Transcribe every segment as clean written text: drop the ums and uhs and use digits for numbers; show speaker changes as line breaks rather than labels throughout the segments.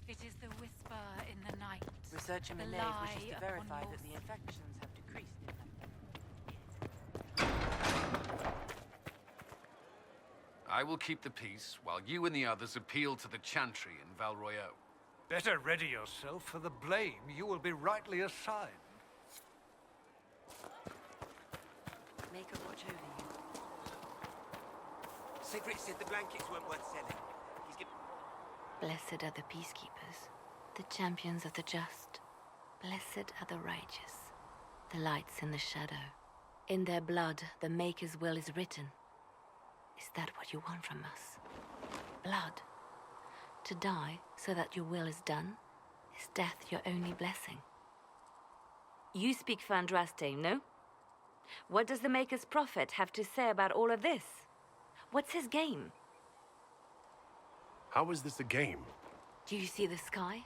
It is the whisper in the night.
Researcher
the
Minev wishes
lie
to verify
upon
that the infections have decreased in
I will keep the peace, while you and the others appeal to the Chantry in Val Royeaux.
Better ready yourself for the blame you will be rightly assigned.
Make a watch over you.
Sigrid said the blankets weren't worth selling. He's given...
Blessed are the peacekeepers, the champions of the just. Blessed are the righteous, the lights in the shadow. In their blood, the Maker's will is written. Is that what you want from us? Blood? To die so that your will is done? Is death your only blessing?
You speak for Andraste, no? What does the Maker's prophet have to say about all of this? What's his game?
How is this a game?
Do you see the sky?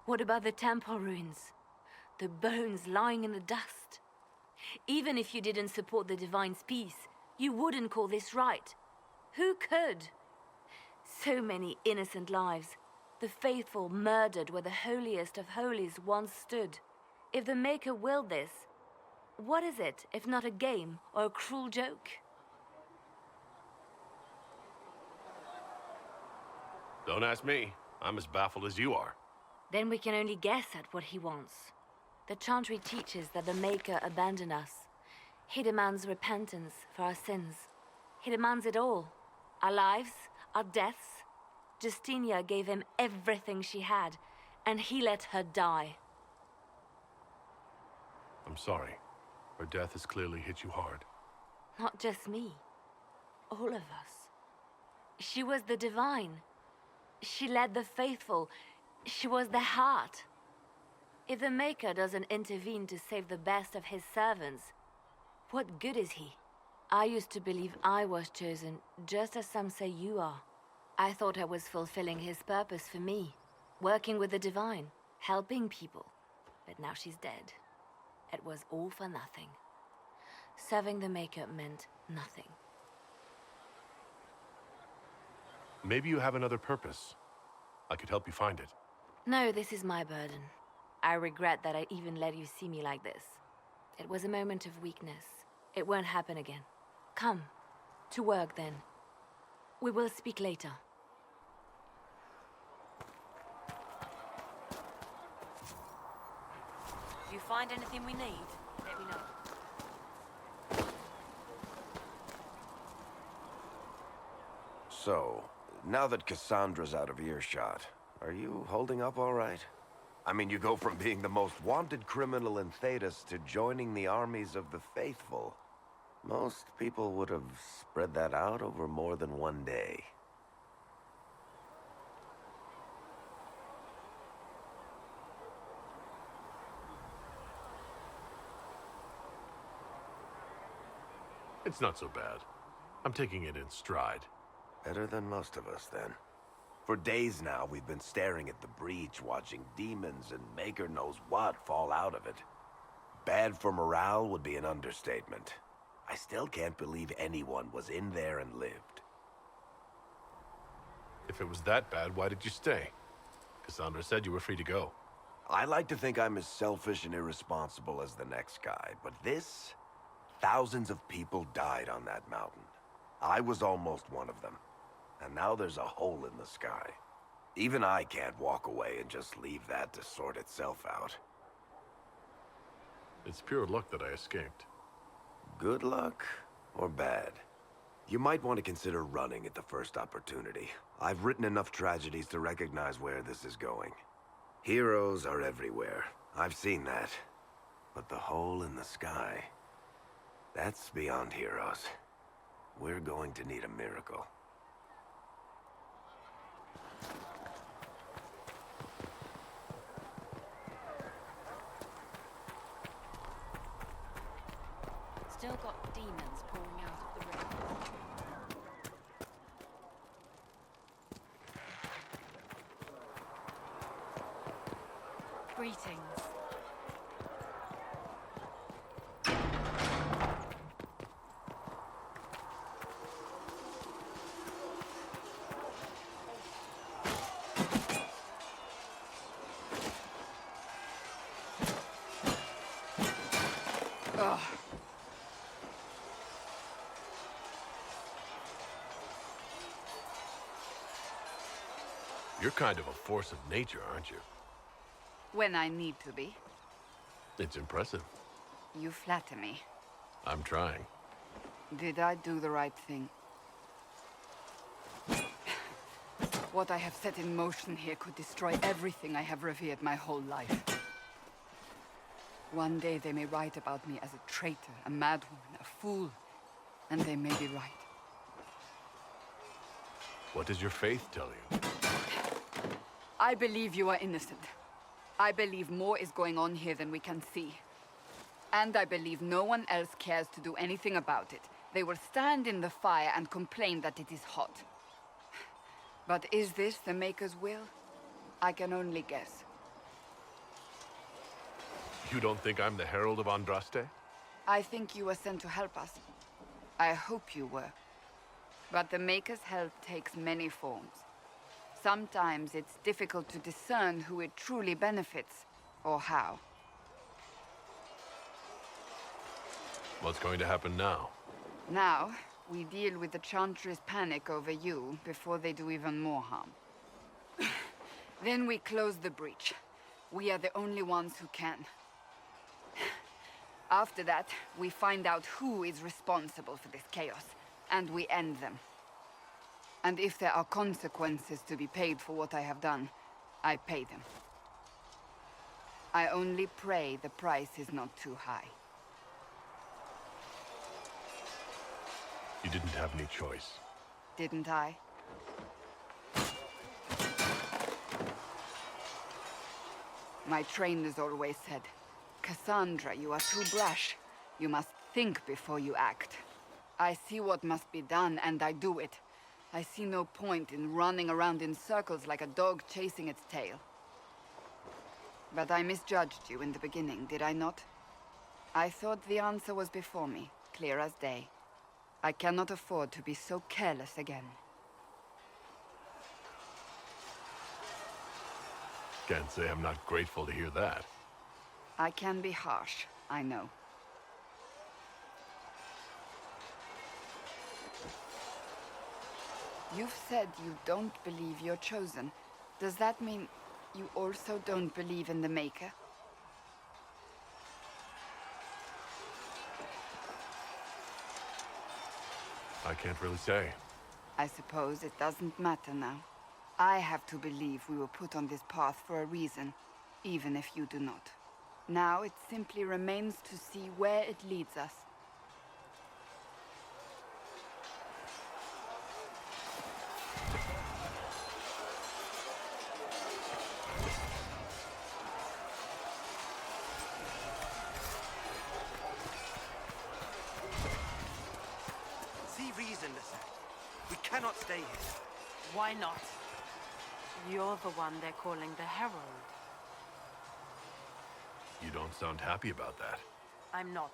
What about the temple ruins? The bones lying in the dust? Even if you didn't support the Divine's peace, you wouldn't call this right. Who could? So many innocent lives. The faithful murdered where the holiest of holies once stood. If the Maker willed this, what is it if not a game or a cruel joke?
Don't ask me. I'm as baffled as you are.
Then we can only guess at what he wants. The Chantry teaches that the Maker abandoned us. He demands repentance for our sins. He demands it all. Our lives, our deaths. Justinia gave him everything she had, and he let her die.
I'm sorry. Her death has clearly hit you hard.
Not just me. All of us. She was the Divine. She led the faithful. She was their heart. If the Maker doesn't intervene to save the best of his servants, what good is he? I used to believe I was chosen, just as some say you are. I thought I was fulfilling his purpose for me, working with the Divine, helping people. But now she's dead. It was all for nothing. Serving the Maker meant nothing.
Maybe you have another purpose. I could help you find it.
No, this is my burden. I regret that I even let you see me like this. It was a moment of weakness. It won't happen again. Come. To work, then. We will speak later.
If you find anything we need, let me know.
So, now that Cassandra's out of earshot, are you holding up all right? I mean, you go from being the most wanted criminal in Thedas to joining the armies of the faithful. Most people would have spread that out over more than one day.
It's not so bad. I'm taking it in stride.
Better than most of us, then. For days now, we've been staring at the breach, watching demons and Maker knows what fall out of it. Bad for morale would be an understatement. I still can't believe anyone was in there and lived.
If it was that bad, why did you stay? Cassandra said you were free to go.
I like to think I'm as selfish and irresponsible as the next guy, but this... Thousands of people died on that mountain. I was almost one of them. And now there's a hole in the sky. Even I can't walk away and just leave that to sort itself out.
It's pure luck that I escaped.
Good luck or bad? You might want to consider running at the first opportunity. I've written enough tragedies to recognize where this is going. Heroes are everywhere. I've seen that. But the hole in the sky... that's beyond heroes. We're going to need a miracle.
Still got demons pouring out of the river. Greetings.
You're kind of a force of nature, aren't you?
When I need to be.
It's impressive.
You flatter me.
I'm trying.
Did I do the right thing? What I have set in motion here could destroy everything I have revered my whole life. One day they may write about me as a traitor, a madwoman, a fool, and they may be right.
What does your faith tell you?
I believe you are innocent. I believe more is going on here than we can see. And I believe no one else cares to do anything about it. They will stand in the fire and complain that it is hot. But is this the Maker's will? I can only guess.
You don't think I'm the Herald of Andraste?
I think you were sent to help us. I hope you were. But the Maker's help takes many forms. Sometimes it's difficult to discern who it truly benefits, or how.
What's going to happen now?
Now, we deal with the Chantry's panic over you before they do even more harm. Then we close the breach. We are the only ones who can. After that, we find out who is responsible for this chaos, and we end them. And if there are consequences to be paid for what I have done, I pay them. I only pray the price is not too high.
You didn't have any choice.
Didn't I? My trainers always said, Cassandra, you are too brash. You must think before you act. I see what must be done, and I do it. I see no point in running around in circles like a dog chasing its tail. But I misjudged you in the beginning, did I not? I thought the answer was before me, clear as day. I cannot afford to be so careless again.
Can't say I'm not grateful to hear that.
I can be harsh, I know. You've said you don't believe you're chosen. Does that mean you also don't believe in the Maker?
I can't really say.
I suppose it doesn't matter now. I have to believe we were put on this path for a reason, even if you do not. Now it simply remains to see where it leads us.
See reason, Lisette. We cannot stay here.
Why not? You're the one they're calling the Herald.
You don't sound happy about that.
I'm not.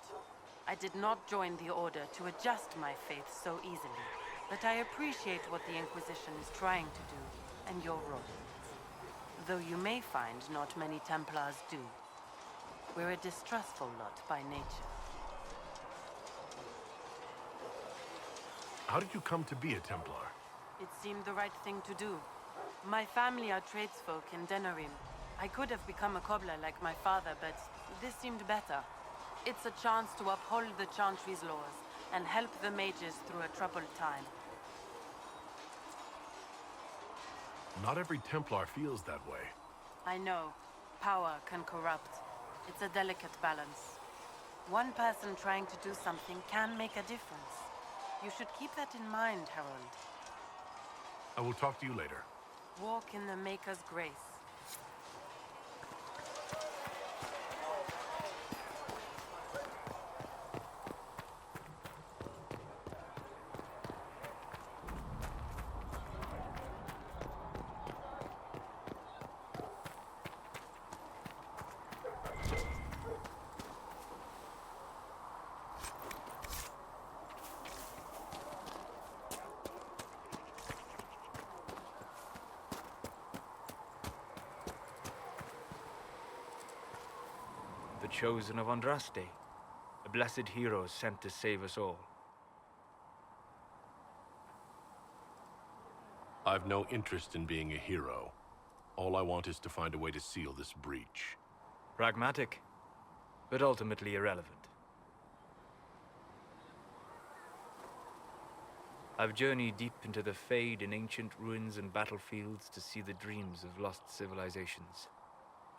I did not join the Order to adjust my faith so easily. But I appreciate what the Inquisition is trying to do, and your role. Though you may find not many Templars do. We're a distrustful lot by nature.
How did you come to be a Templar?
It seemed the right thing to do. My family are tradesfolk in Denerim. I could have become a cobbler like my father, but this seemed better. It's a chance to uphold the Chantry's laws and help the mages through a troubled time.
Not every Templar feels that way.
I know. Power can corrupt. It's a delicate balance. One person trying to do something can make a difference. You should keep that in mind, Harold.
I will talk to you later.
Walk in the Maker's grace.
The Chosen of Andraste. a blessed hero sent to save us all.
I've no interest in being a hero. All I want is to find a way to seal this breach.
Pragmatic, but ultimately irrelevant. I've journeyed deep into the Fade in ancient ruins and battlefields to see the dreams of lost civilizations.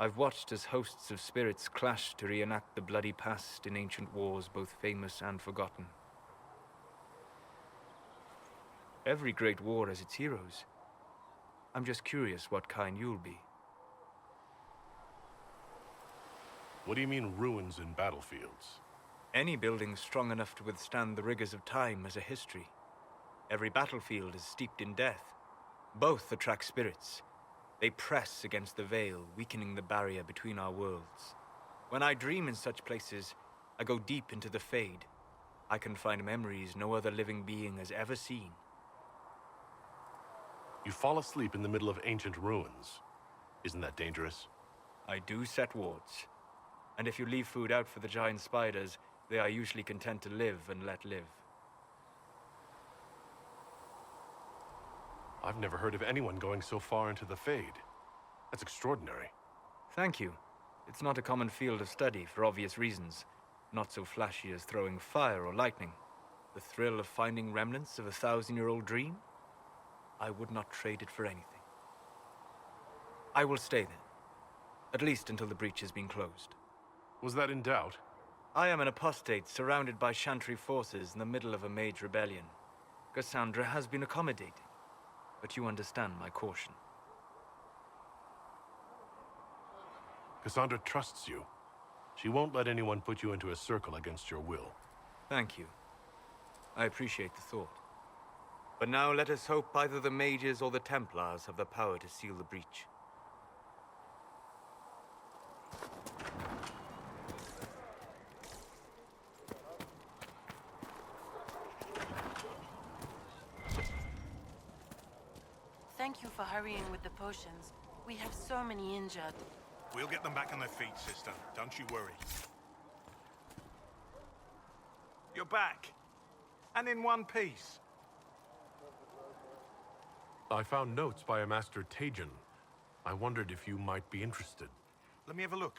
I've watched as hosts of spirits clash to reenact the bloody past in ancient wars, both famous and forgotten. Every great war has its heroes. I'm just curious what kind you'll be.
What do you mean, ruins and battlefields?
Any building strong enough to withstand the rigors of time has a history. Every battlefield is steeped in death. Both attract spirits. They press against the veil, weakening the barrier between our worlds. When I dream in such places, I go deep into the Fade. I can find memories no other living being has ever seen.
You fall asleep in the middle of ancient ruins. Isn't that dangerous?
I do set wards. And if you leave food out for the giant spiders, they are usually content to live and let live.
I've never heard of anyone going so far into the Fade. That's extraordinary.
Thank you. It's not a common field of study for obvious reasons. Not so flashy as throwing fire or lightning. The thrill of finding remnants of a 1,000-year-old dream? I would not trade it for anything. I will stay then. At least until the breach has been closed.
Was that in doubt?
I am an apostate surrounded by Chantry forces in the middle of a mage rebellion. Cassandra has been accommodating. But you understand my caution.
Cassandra trusts you. She won't let anyone put you into a circle against your will.
Thank you. I appreciate the thought. But now let us hope either the mages or the Templars have the power to seal the breach.
Thank you for hurrying with the potions. We have so many injured.
We'll get them back on their feet, sister. Don't you worry. You're back. And in one piece.
I found notes by a Master Tajin. I wondered if you might be interested.
Let me have a look.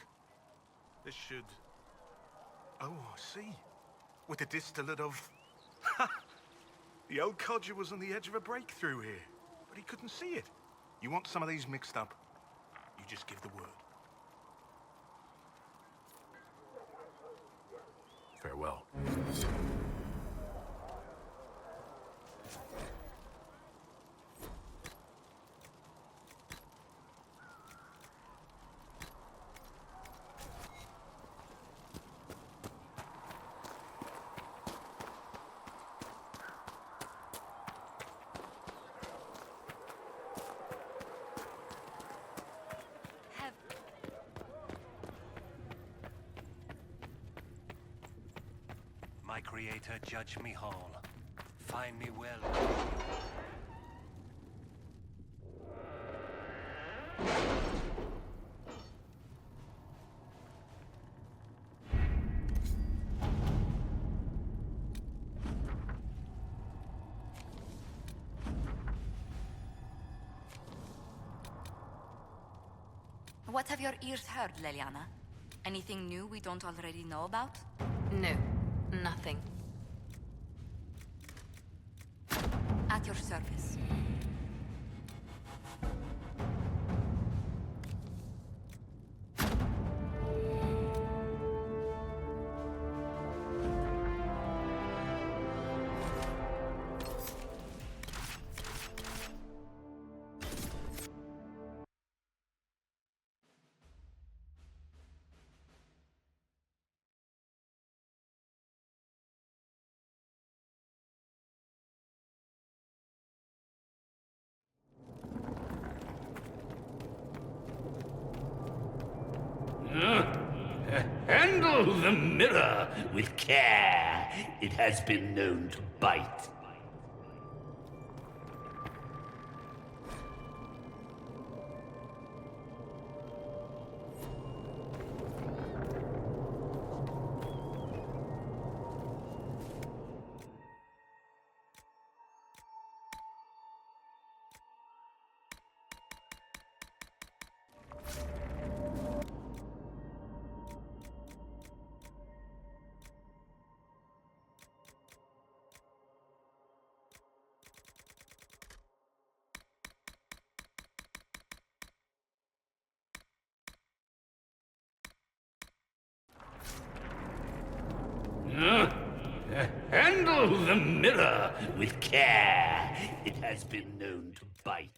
This should... Oh, I see. With the distillate of... The old codger was on the edge of a breakthrough here, but he couldn't see it. You want some of these mixed up? You just give the word.
Farewell.
My creator, judge me whole. Find me well.
What have your ears heard, Leliana? Anything new we don't already know about?
No, nothing.
At your service.
Handle the mirror with care. It has been known to bite. Handle the mirror with care. It has been known to bite.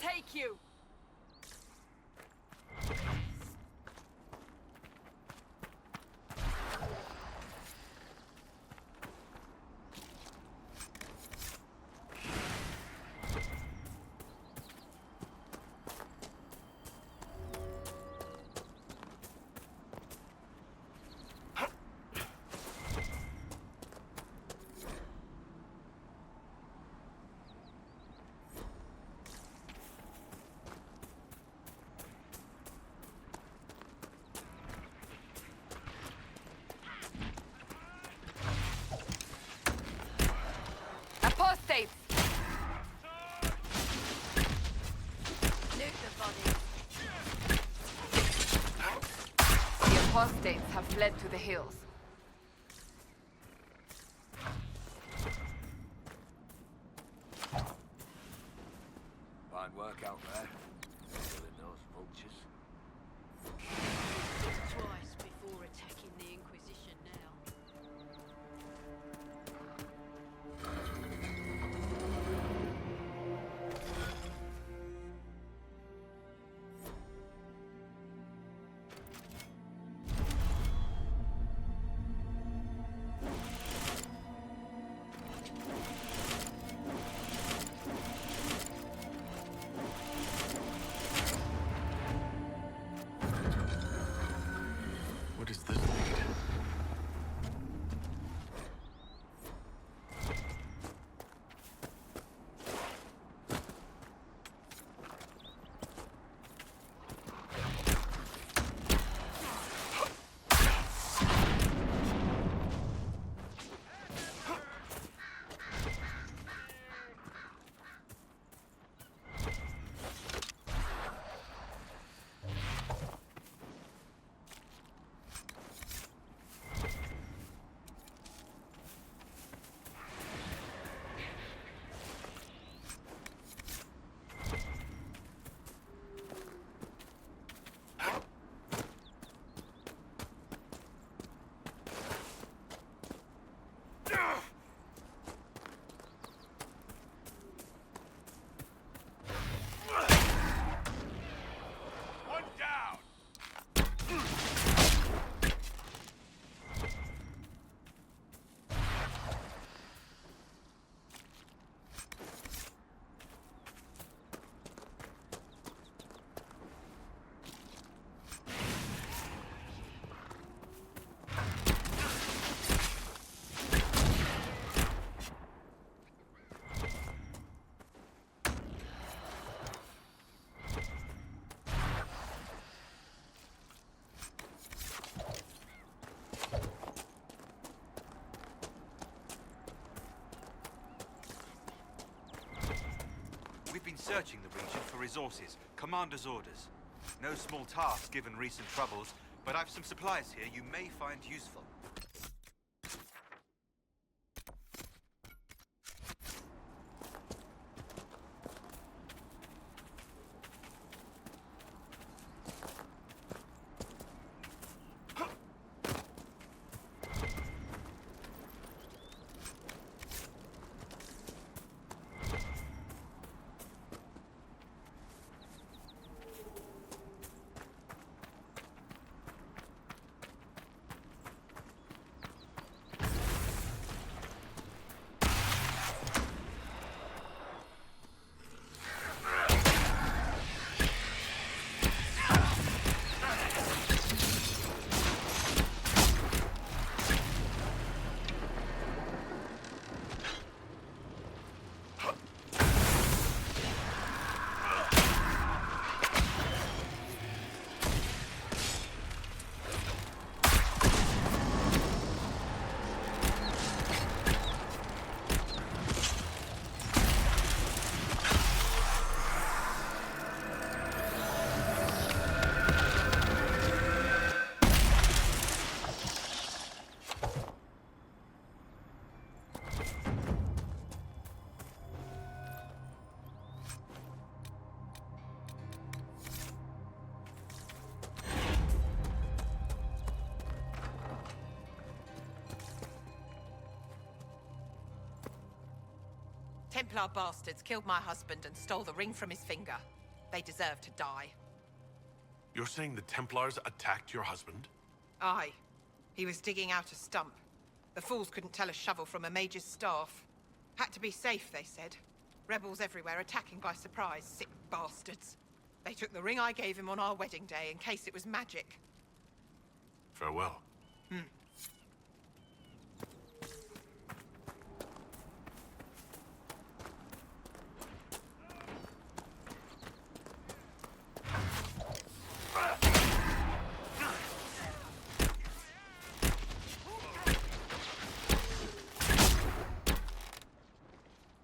Take you! Apostates!
Nuke the body.
The apostates have fled to the hills.
Fine work out there. Killing those vultures.
Think twice before attacking the Inquisition now.
searching the region for resources. Commander's orders. No small task given recent troubles, but I've some supplies here you may find useful.
Templar bastards killed my husband and stole the ring from his finger. They deserve to die.
You're saying the Templars attacked your husband?
Aye. He was digging out a stump. The fools couldn't tell a shovel from a mage's staff. Had to be safe, they said. Rebels everywhere attacking by surprise, sick bastards. They took the ring I gave him on our wedding day in case it was magic.
Farewell.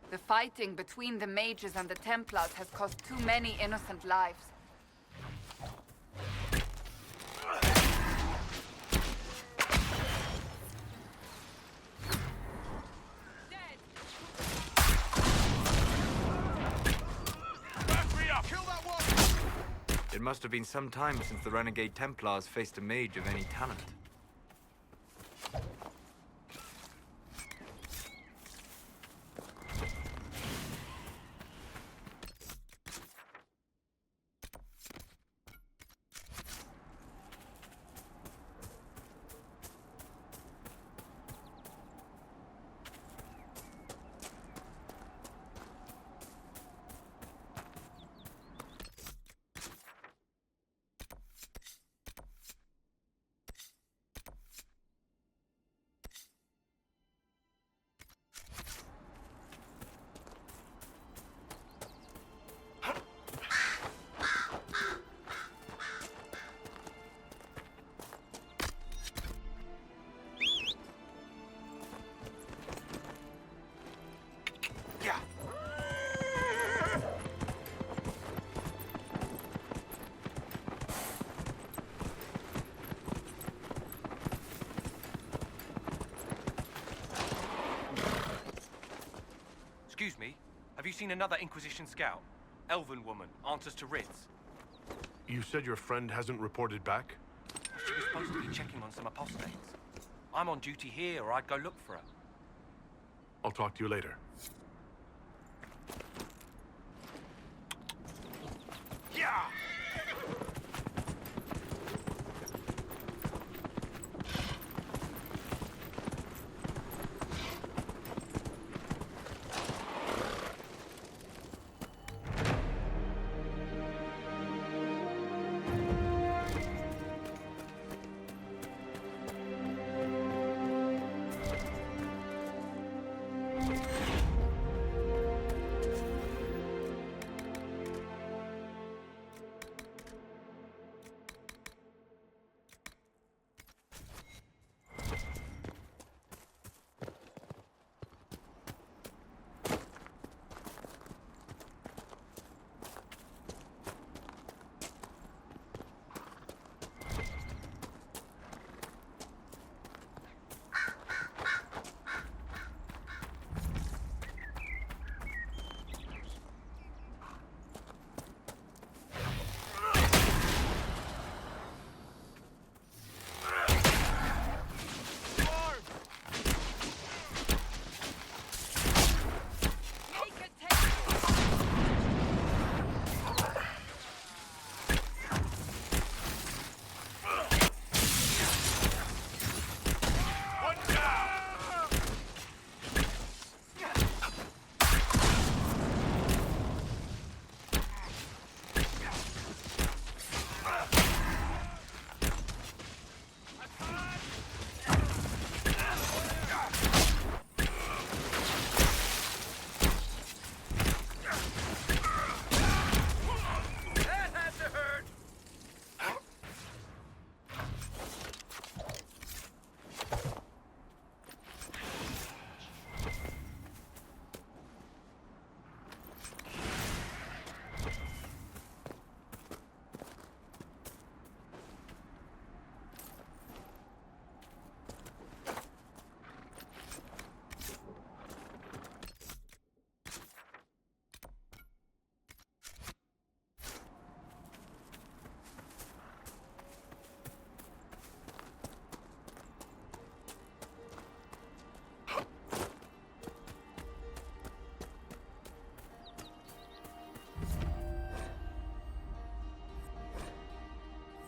The fighting between the mages and the Templars has cost too many innocent lives.
It must have been some time since the renegade Templars faced a mage of any talent.
Excuse me, have you seen another Inquisition scout? Elven woman, answers to writs.
You said your friend hasn't reported back?
She was supposed to be checking on some apostates. I'm on duty here, or I'd go look for her.
I'll talk to you later.
Yeah!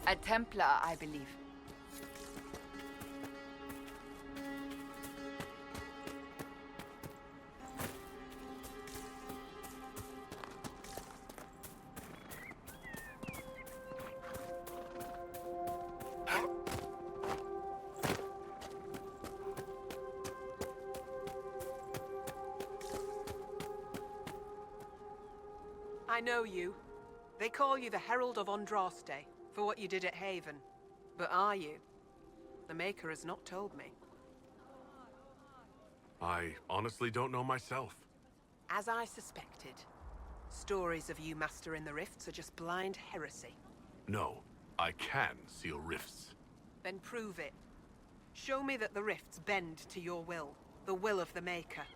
A Templar, I believe.
I know you. They call you the Herald of Andraste for what you did at Haven. But are you? The Maker has not told me.
I honestly don't know myself.
As I suspected. Stories of you mastering the rifts are just blind heresy.
No, I can seal rifts.
Then prove it. Show me that the rifts bend to your will, the will of the Maker.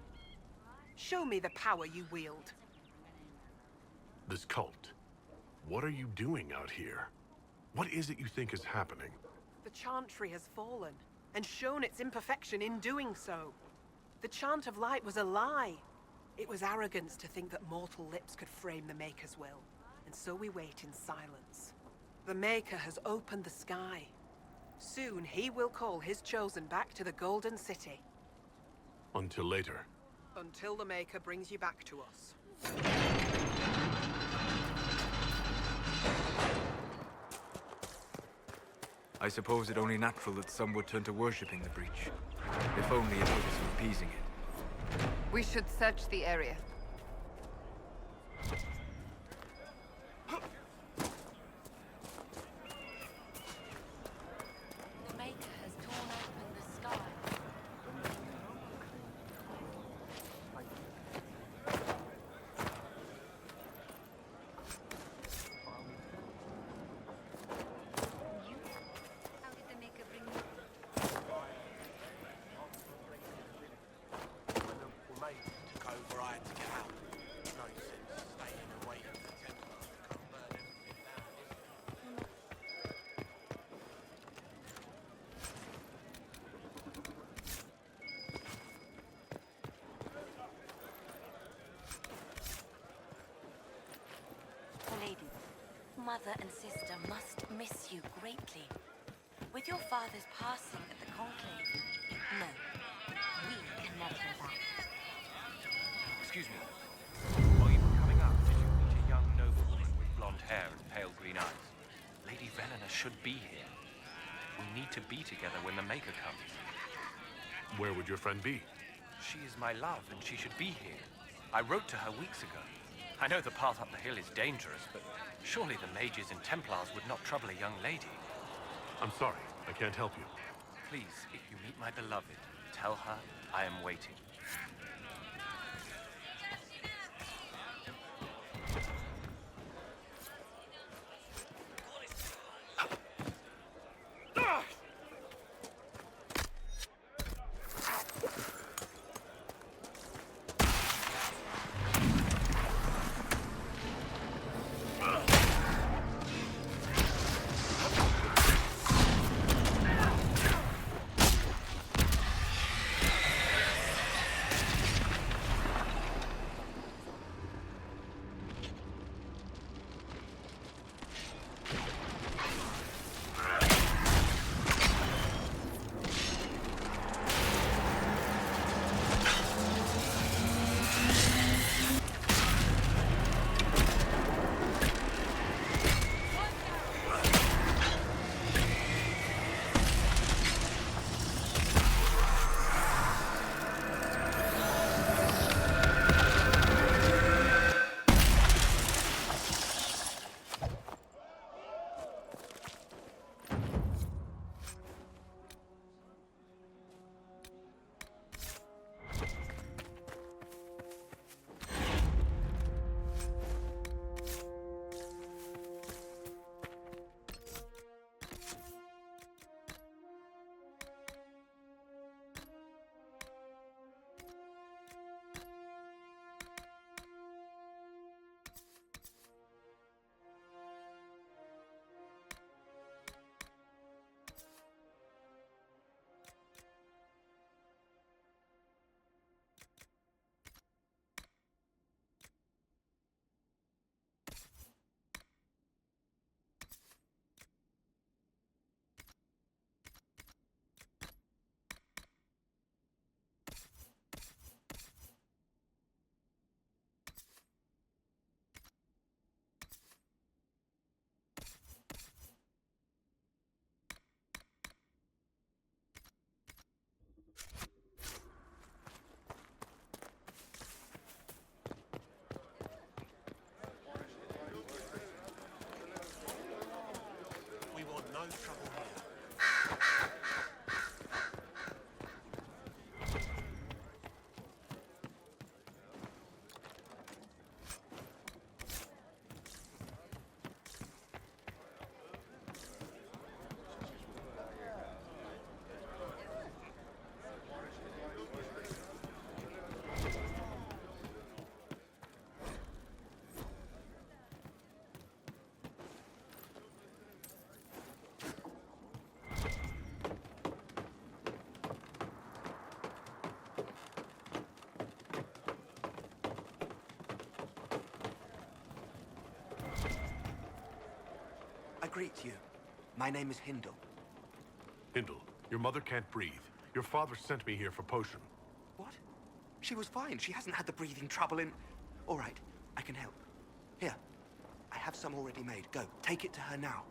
Show me the power you wield.
This cult. What are you doing out here? What is it you think is happening?
The Chantry has fallen, and shown its imperfection in doing so. The Chant of Light was a lie. It was arrogance to think that mortal lips could frame the Maker's will, and so we wait in silence. The Maker has opened the sky. Soon he will call his chosen back to the Golden City.
Until later.
Until the Maker brings you back to us.
I suppose it only natural that some would turn to worshipping the breach. If only in hopes of appeasing it.
We should search the area.
The Maker has torn open the sky. How did the Maker bring you?
Took over, I had to get out. No sense staying away from the Templars. Can't burn everything down, is it?
Lady, mother and sister must miss you greatly. With your father's passing at the Conclave, no, we can let him back.
Excuse me. While you were coming up, did you meet a young noblewoman with blonde hair and pale green eyes? Lady Velena should be here. We need to be together when the Maker comes.
Where would your friend be?
She is my love, and she should be here. I wrote to her weeks ago. I know the path up the hill is dangerous, but surely the mages and Templars would not trouble a young lady.
I'm sorry, I can't help you.
Please, if you meet my beloved, tell her I am waiting.
no trouble here.
I greet you. My name is Hindle.
Hindle, your mother can't breathe. Your father sent me here for potion.
What? She was fine. She hasn't had the breathing trouble in... All right, I can help. Here, I have some already made. Go, take it to her now.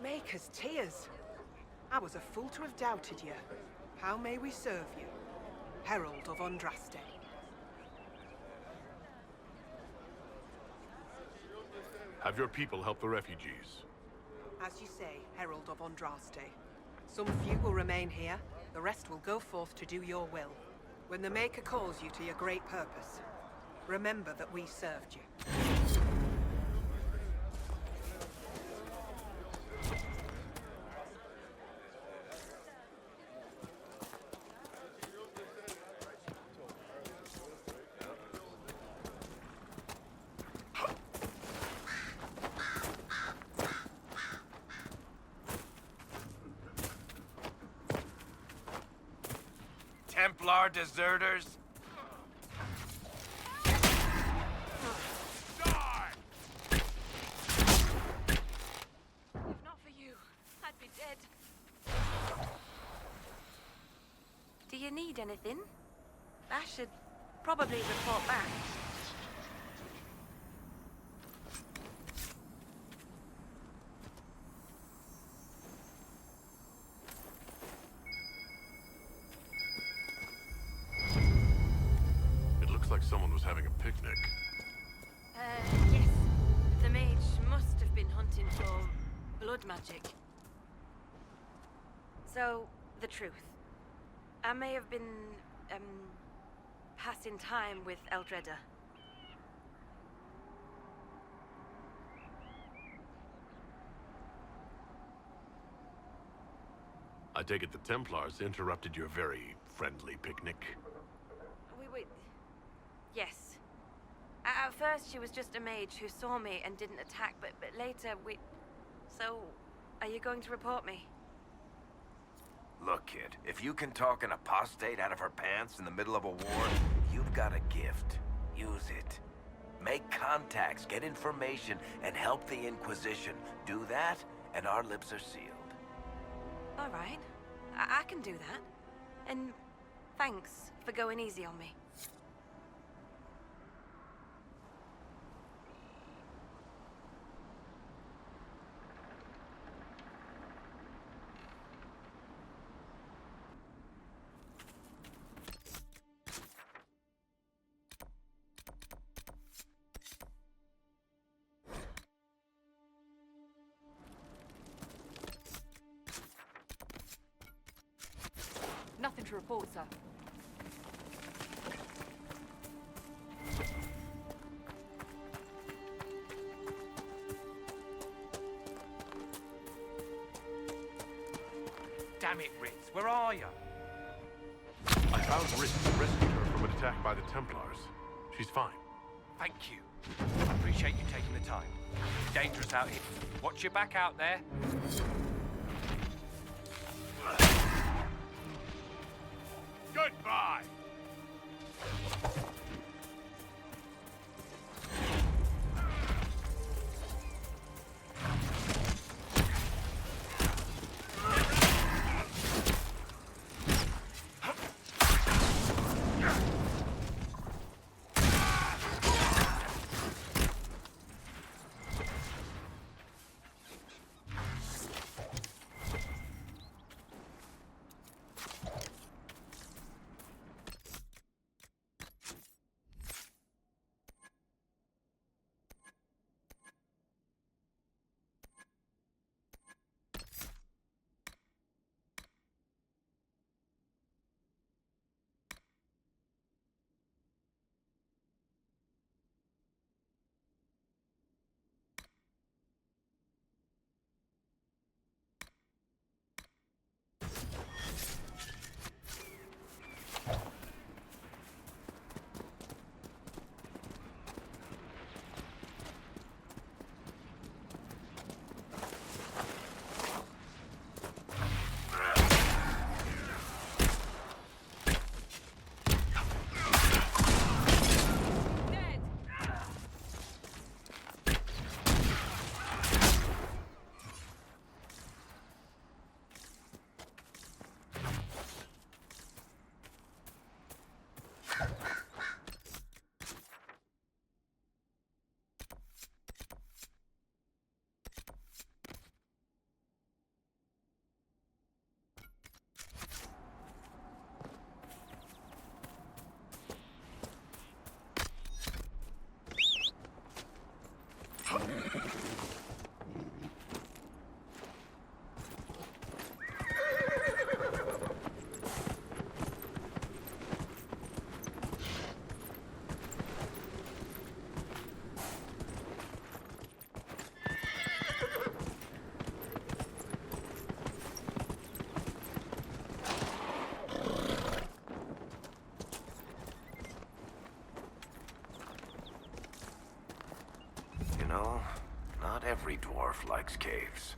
Maker's tears. I was a fool to have doubted you. How may we serve you? Herald of Andraste.
Have your people help the refugees.
As you say, Herald of Andraste. Some few will remain here, the rest will go forth to do your will. When the Maker calls you to your great purpose, remember that we served you.
Templar deserters?
If not for you, I'd be dead.
Do you need anything? I should probably report back.
Like someone was having a picnic.
Yes. The mage must have been hunting for blood magic. So, the truth. I may have been, passing time with Eldreda.
I take it the Templars interrupted your very friendly picnic.
We yes. At first, she was just a mage who saw me and didn't attack, but later So, are you going to report me?
Look, kid, if you can talk an apostate out of her pants in the middle of a war, you've got a gift. Use it. Make contacts, get information, and help the Inquisition. Do that, and our lips are sealed.
All right. I can do that. And thanks for going easy on me.
to report, sir.
Damn it, Ritz, where are you?
I found Ritz and rescued her from an attack by the Templars. She's fine.
Thank you. I appreciate you taking the time. It's dangerous out here. Watch your back out there.
Goodbye!
You know, not every dwarf likes caves.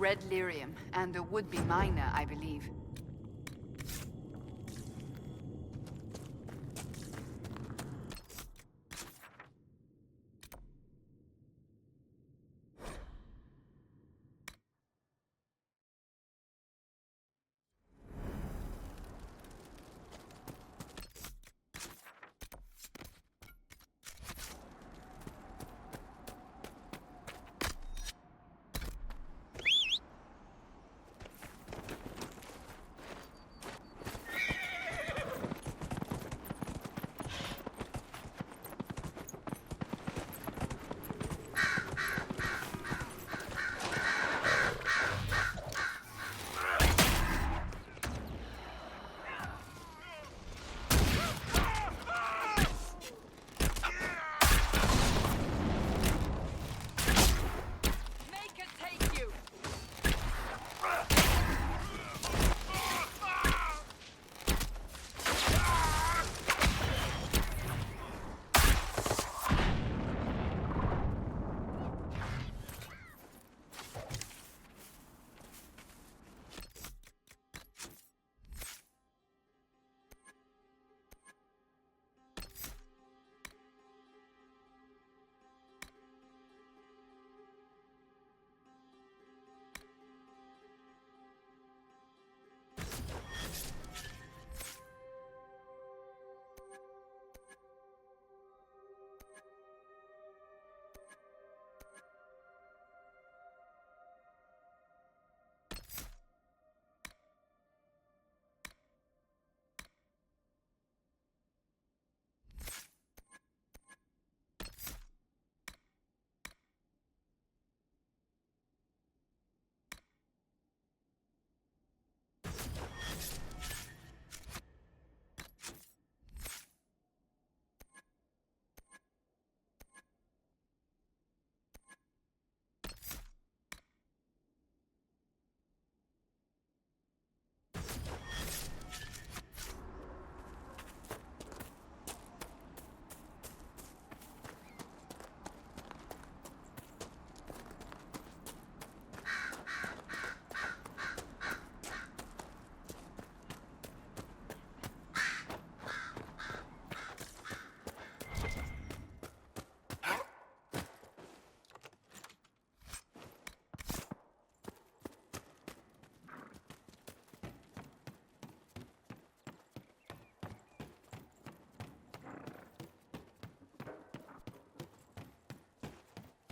Red lyrium, and a would-be miner, I believe.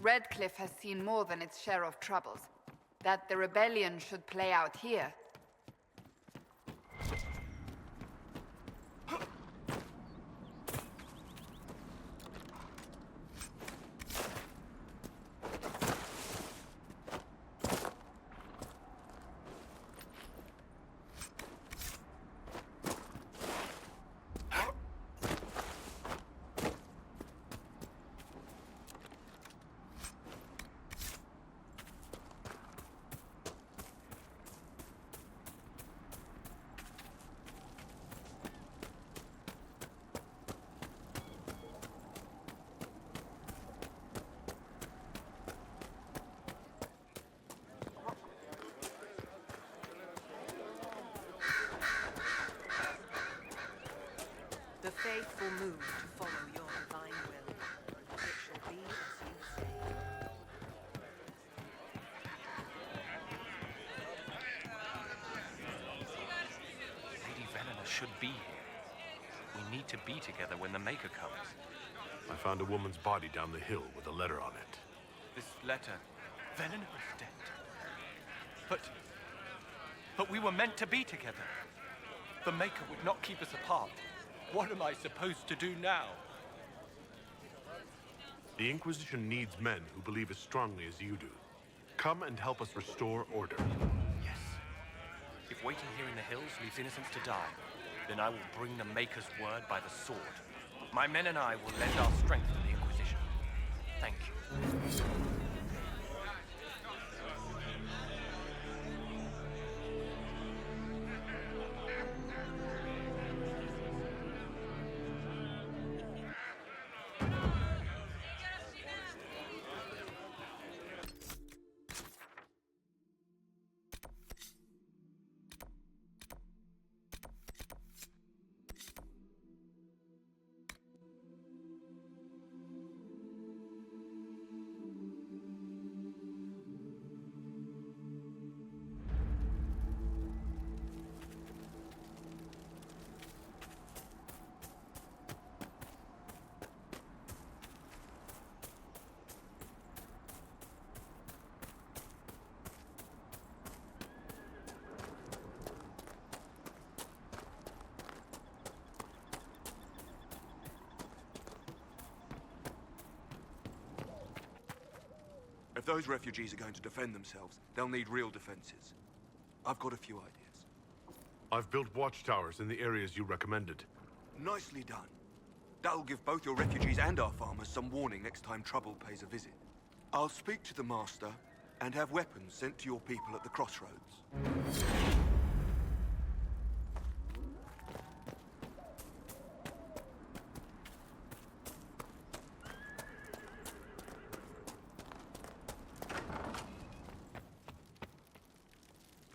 Redcliffe has seen more than its share of troubles. That the rebellion should play out here.
The faithful move to follow your divine will. It shall be as you say.
Lady Velena should be here. We need to be together when the Maker comes.
I found a woman's body down the hill with a letter on it.
This letter... Velena is dead. But we were meant to be together. The Maker would not keep us apart. What am I supposed to do now?
The Inquisition needs men who believe as strongly as you do. Come and help us restore order.
Yes. If waiting here in the hills leaves innocents to die, then I will bring the Maker's word by the sword. My men and I will lend our strength to the Inquisition. Thank you.
If those refugees are going to defend themselves, they'll need real defenses. I've got a few ideas.
I've built watchtowers in the areas you recommended.
Nicely done. That'll give both your refugees and our farmers some warning next time trouble pays a visit. I'll speak to the Master and have weapons sent to your people at the crossroads.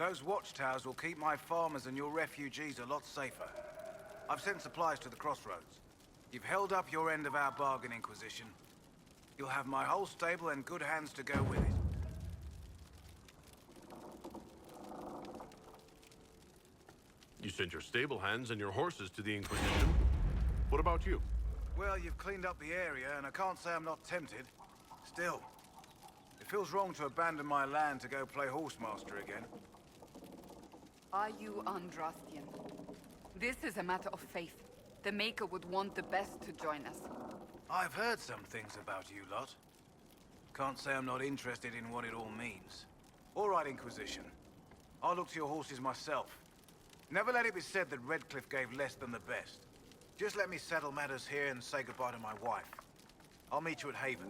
Those watchtowers will keep my farmers and your refugees a lot safer. I've sent supplies to the crossroads. You've held up your end of our bargain, Inquisition. You'll have my whole stable in good hands to go with it.
You sent your stable hands and your horses to the Inquisition. What about you?
Well, you've cleaned up the area, and I can't say I'm not tempted. Still, it feels wrong to abandon my land to go play horsemaster again.
Are you Andrastian? This is a matter of faith. The Maker would want the best to join us.
I've heard some things about you lot. Can't say I'm not interested in what it all means. All right, Inquisition. I'll look to your horses myself. Never let it be said that Redcliffe gave less than the best. Just let me settle matters here and say goodbye to my wife. I'll meet you at Haven.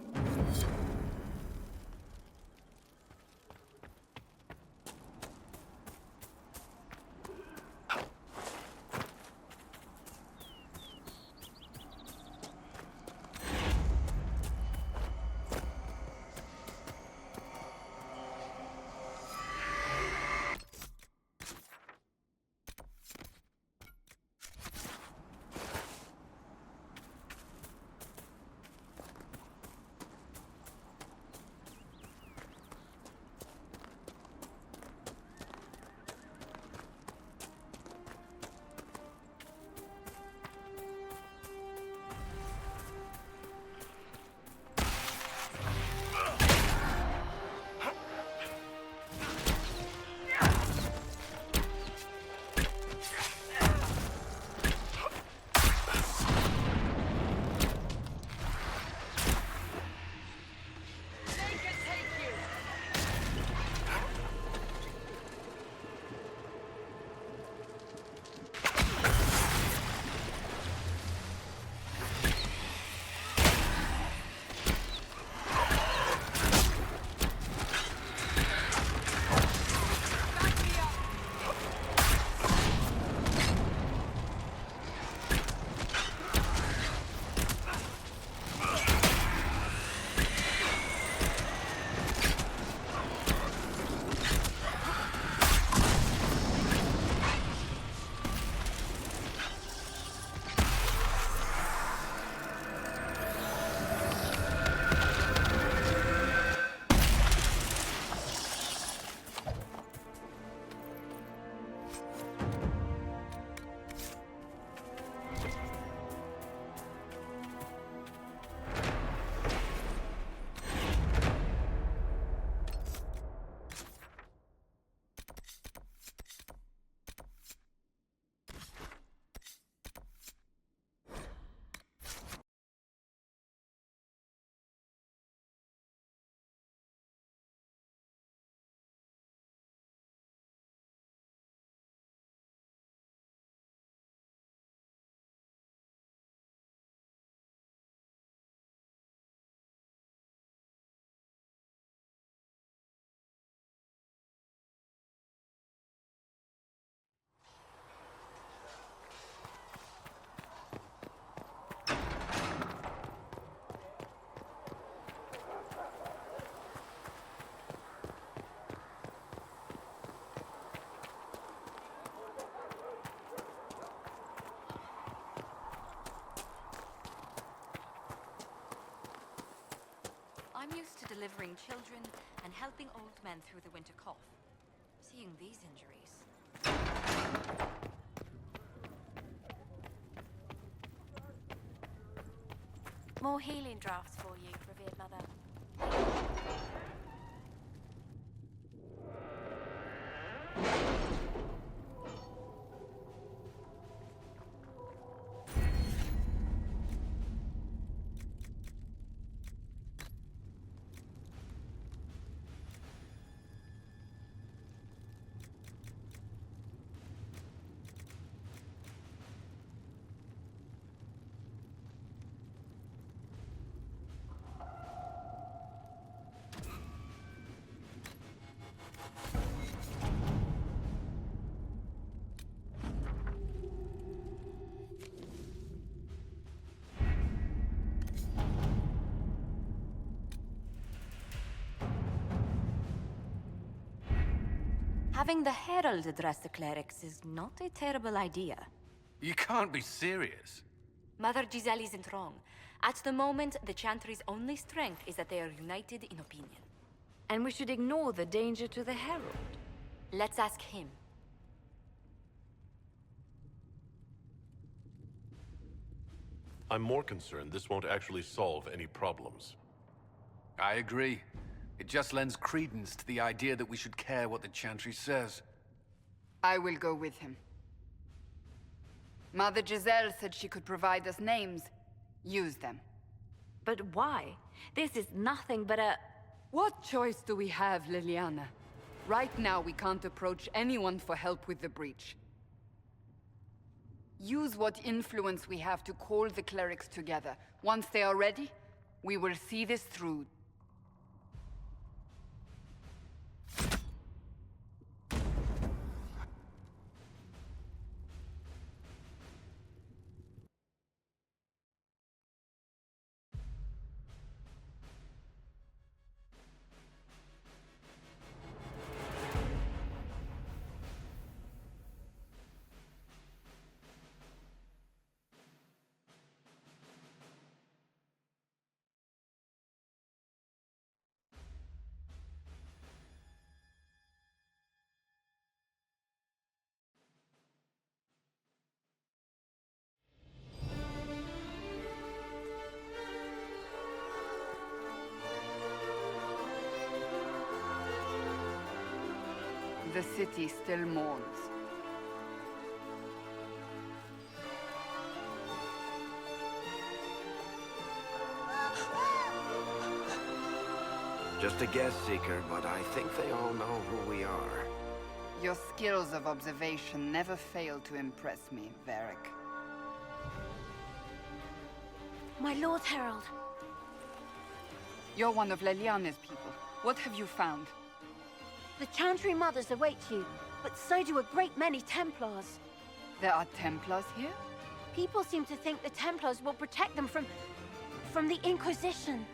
I'm used to delivering children and helping old men through the winter cough. Seeing these injuries... More healing drafts for you, revered mother. Having the Herald address the clerics is not a terrible idea.
You can't be serious.
Mother Giselle isn't wrong. At the moment, the Chantry's only strength is that they are united in opinion.
And we should ignore the danger to the Herald.
Let's ask him.
I'm more concerned this won't actually solve any problems.
I agree. It just lends credence to the idea that we should care what the Chantry says.
I will go with him. Mother Giselle said she could provide us names. Use them.
But why? This is nothing but a...
What choice do we have, Liliana? Right now, we can't approach anyone for help with the breach. Use what influence we have to call the clerics together. Once they are ready, we will see this through. The city still mourns.
Just a guess, Seeker, but I think they all know who we are.
Your skills of observation never fail to impress me, Varric.
My Lord Herald.
You're one of Leliana's people. What have you found?
The Chantry Mothers await you, but so do a great many Templars.
There are Templars here?
People seem to think the Templars will protect them from the Inquisition.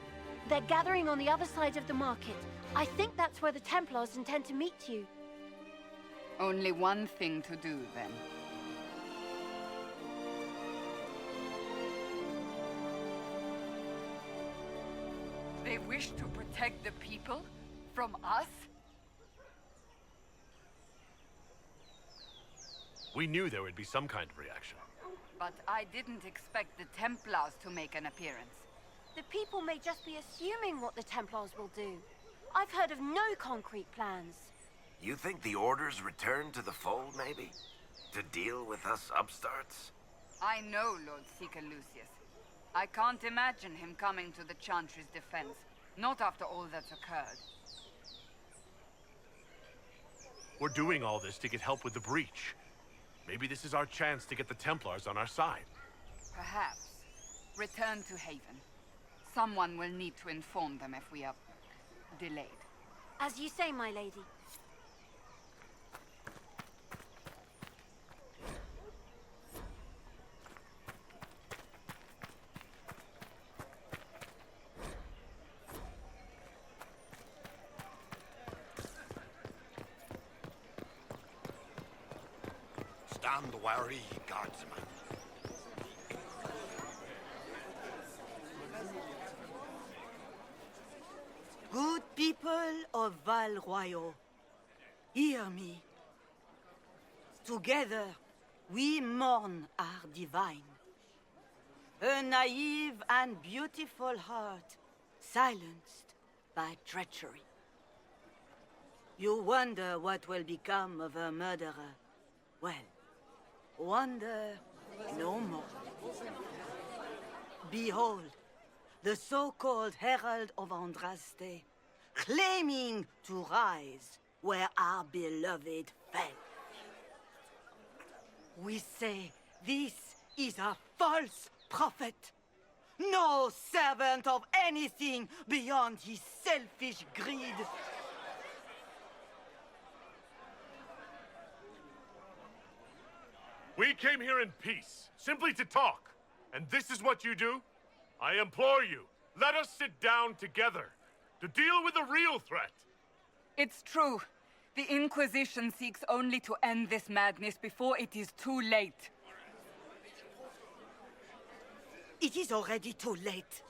They're gathering on the other side of the market. I think that's where the Templars intend to meet you.
Only one thing to do, then. They wish to protect the people? From us?
We knew there would be some kind of reaction.
But I didn't expect the Templars to make an appearance.
The people may just be assuming what the Templars will do. I've heard of no concrete plans.
You think the Order's return to the fold, maybe? To deal with us upstarts?
I know Lord Seeker Lucius. I can't imagine him coming to the Chantry's defense. Not after all that's occurred.
We're doing all this to get help with the breach. Maybe this is our chance to get the Templars on our side.
Perhaps. Return to Haven. Someone will need to inform them if we are delayed.
As you say, my lady.
Stand wary, guardsman.
Good people of Val Royal, hear me. Together, we mourn our divine. A naive and beautiful heart, silenced by treachery. You wonder what will become of a murderer. Well, wonder no more. Behold, the so-called Herald of Andraste, claiming to rise where our beloved fell. We say this is a false prophet, no servant of anything beyond his selfish greed.
We came here in peace, simply to talk. And this is what you do? I implore you, let us sit down together to deal with the real threat.
It's true. The Inquisition seeks only to end this madness before it is too late.
It is already too late.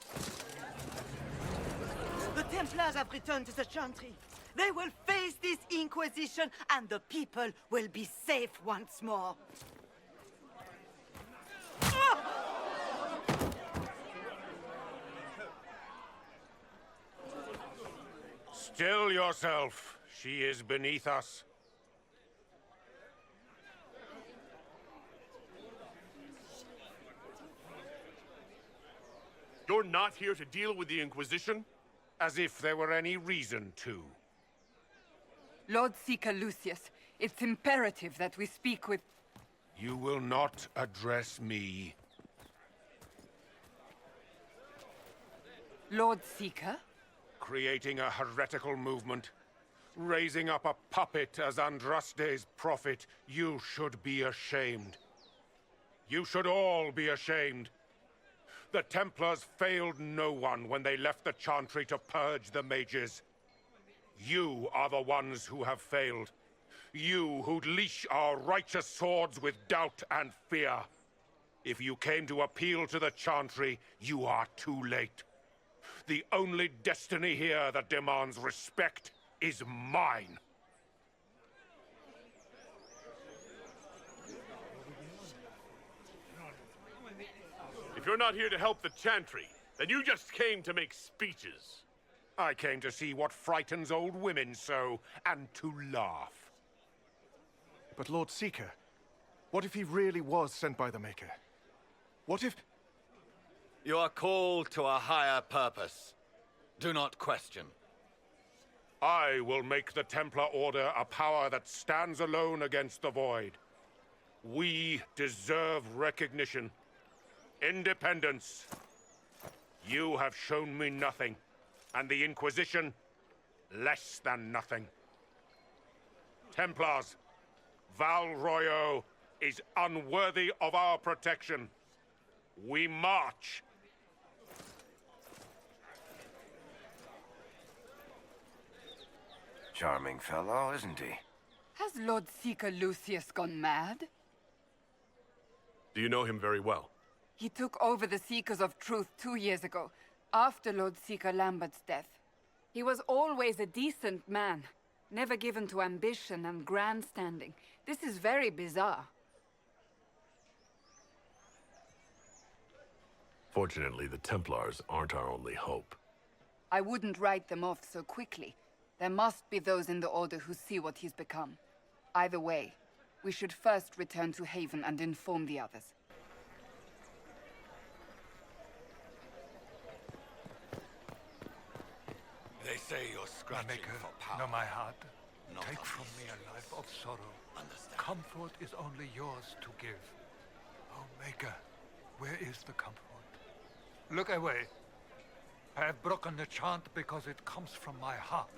The Templars have returned to the Chantry. They will face this Inquisition, and the people will be safe once more.
Still yourself. She is beneath us.
You're not here to deal with the Inquisition?
As if there were any reason to.
Lord Seeker Lucius, it's imperative that we speak with...
You will not address me.
Lord Seeker?
Creating a heretical movement. Raising up a puppet as Andraste's prophet. You should be ashamed. You should all be ashamed. The Templars failed no one when they left the Chantry to purge the mages. You are the ones who have failed. You who'd leash our righteous swords with doubt and fear. If you came to appeal to the Chantry, you are too late. The only destiny here that demands respect is mine.
If you're not here to help the Chantry, then you just came to make speeches.
I came to see what frightens old women so, and to laugh.
But Lord Seeker, what if he really was sent by the Maker? What if...
You are called to a higher purpose. Do not question.
I will make the Templar Order a power that stands alone against the Void. We deserve recognition. Independence. You have shown me nothing, and the Inquisition, less than nothing. Templars, Val Royeaux is unworthy of our protection. We march.
Charming fellow, isn't he?
Has Lord Seeker Lucius gone mad?
Do you know him very well?
He took over the Seekers of Truth 2 years ago, after Lord Seeker Lambert's death. He was always a decent man, never given to ambition and grandstanding. This is very bizarre.
Fortunately, the Templars aren't our only hope.
I wouldn't write them off so quickly. There must be those in the Order who see what he's become. Either way, we should first return to Haven and inform the others.
They say you're scratching for power.
Know my heart.
Not
Take
of
from
these
me a
streets.
life of sorrow.
Understand.
Comfort is only yours to give. Oh, Maker, where is the comfort? Look away. I have broken the chant because it comes from my heart.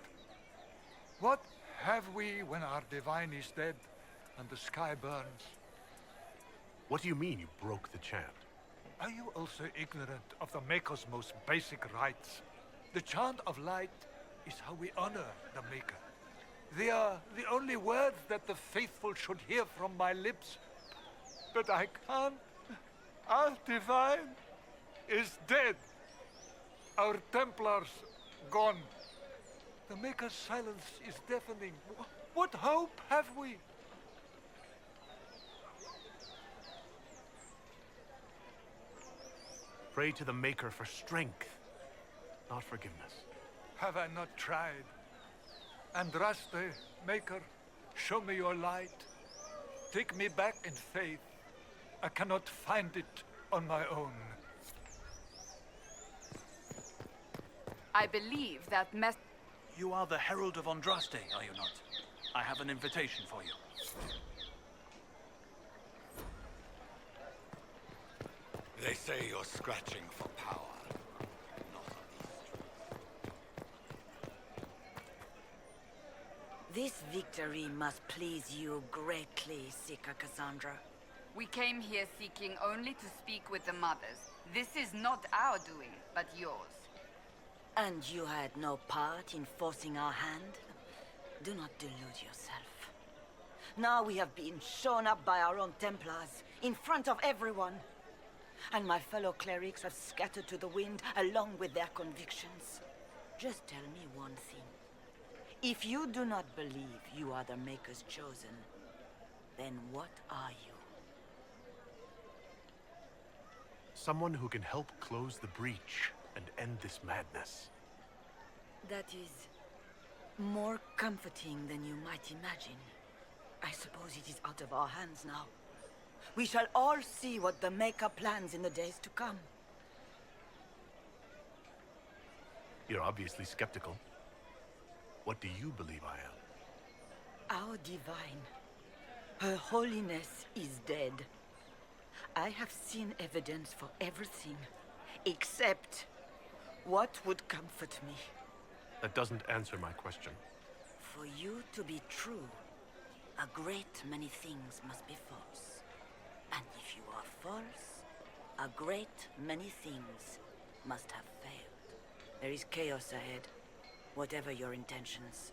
What have we when our divine is dead and the sky burns?
What do you mean you broke the chant?
Are you also ignorant of the Maker's most basic rites? The chant of light is how we honor the Maker. They are the only words that the faithful should hear from my lips. But I can't. Our divine is dead. Our Templars gone. The Maker's silence is deafening. What hope have we?
Pray to the Maker for strength, not forgiveness.
Have I not tried? Andraste, Maker, show me your light. Take me back in faith. I cannot find it on my own.
I believe that
You are the Herald of Andraste, are you not? I have an invitation for you.
They say you're scratching for power. Not on these streets.
This victory must please you greatly, Seeker Cassandra.
We came here seeking only to speak with the mothers. This is not our doing, but yours.
And you had no part in forcing our hand?
Do not delude yourself. Now we have been shown up by our own Templars, in front of everyone. And my fellow clerics have scattered to the wind along with their convictions. Just tell me one thing. If you do not believe you are the Maker's chosen, then what are you?
Someone who can help close the breach and end this madness.
That is more comforting than you might imagine. I suppose it is out of our hands now. We shall all see what the Maker plans in the days to come.
You're obviously skeptical. What do you believe I am?
Our divine, Her Holiness is dead. I have seen evidence for everything, except what would comfort me.
That doesn't answer my question.
For you to be true, a great many things must be false. And if you are false, a great many things must have failed. There is chaos ahead, whatever your intentions.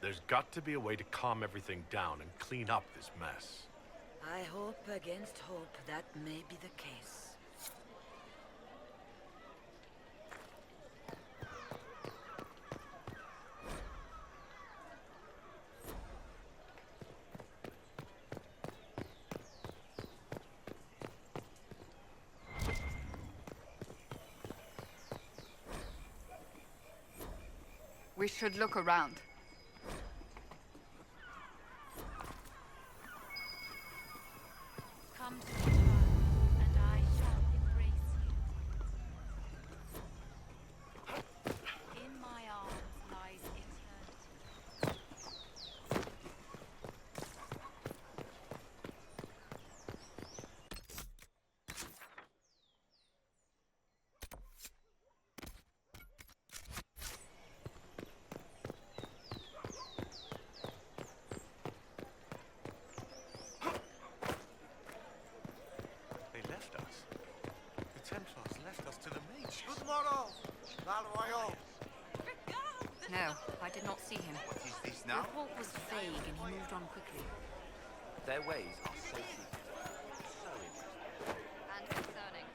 There's got to be a way to calm everything down and clean up this mess.
I hope against hope that may be the case.
We should look around.
Come to me, child, and I shall embrace you. In my arms lies eternity.
They left us. The Templars left us to the mages.
No, I did not see him.
What is this
The
now?
report was vague and he moved on quickly.
Their ways are so secret. So interesting.
And concerning.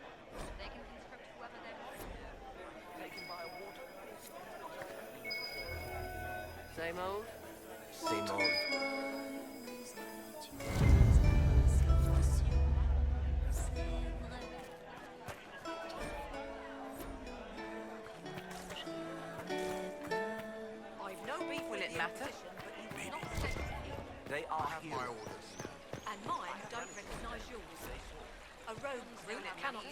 They can conscript whoever they want.
Taken by a water.
Same old?
Same old.
I've no beef
Will it matter?
They are here. My orders.
And mine don't recognize yours. A rogue's unit cannot...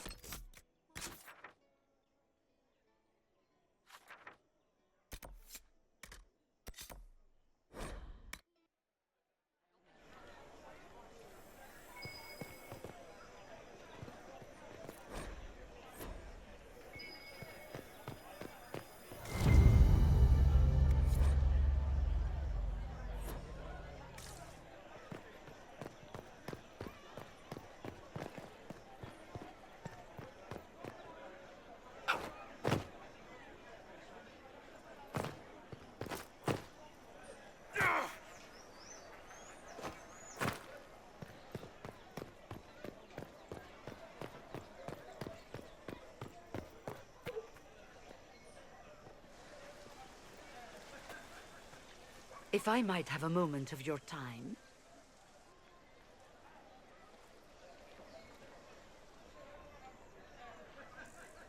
If I might have a moment of your time.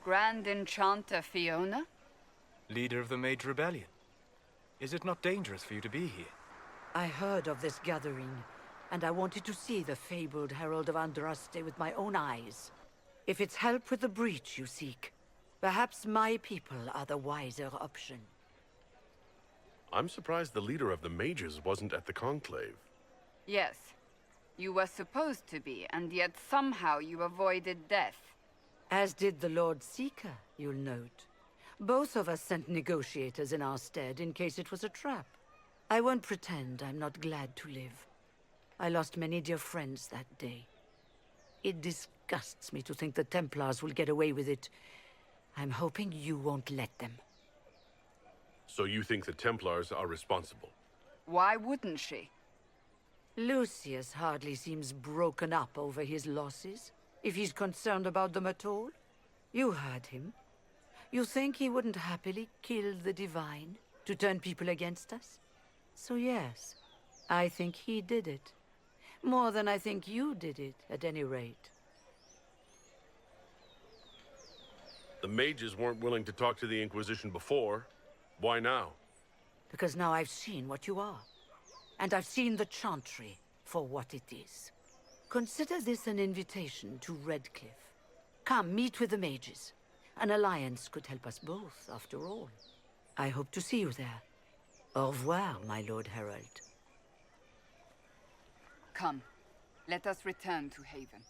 Grand Enchanter Fiona?
Leader of the Mage Rebellion. Is it not dangerous for you to be here?
I heard of this gathering, and I wanted to see the fabled Herald of Andraste with my own eyes. If it's help with the breach you seek, perhaps my people are the wiser option.
I'm surprised the leader of the mages wasn't at the conclave.
Yes. You were supposed to be, and yet somehow you avoided death.
As did the Lord Seeker, you'll note. Both of us sent negotiators in our stead in case it was a trap. I won't pretend I'm not glad to live. I lost many dear friends that day. It disgusts me to think the Templars will get away with it,
I'm hoping you won't let them.
So you think the Templars are responsible?
Why wouldn't she?
Lucius hardly seems broken up over his losses, if he's concerned about them at all. You heard him. You think he wouldn't happily kill the Divine to turn people against us? So yes, I think he did it. More than I think you did it, at any rate.
The mages weren't willing to talk to the Inquisition before. Why now?
Because now I've seen what you are. And I've seen the Chantry for what it is. Consider this an invitation to Redcliffe. Come, meet with the mages. An alliance could help us both, after all. I hope to see you there. Au revoir, my Lord Herald.
Come, let us return to Haven.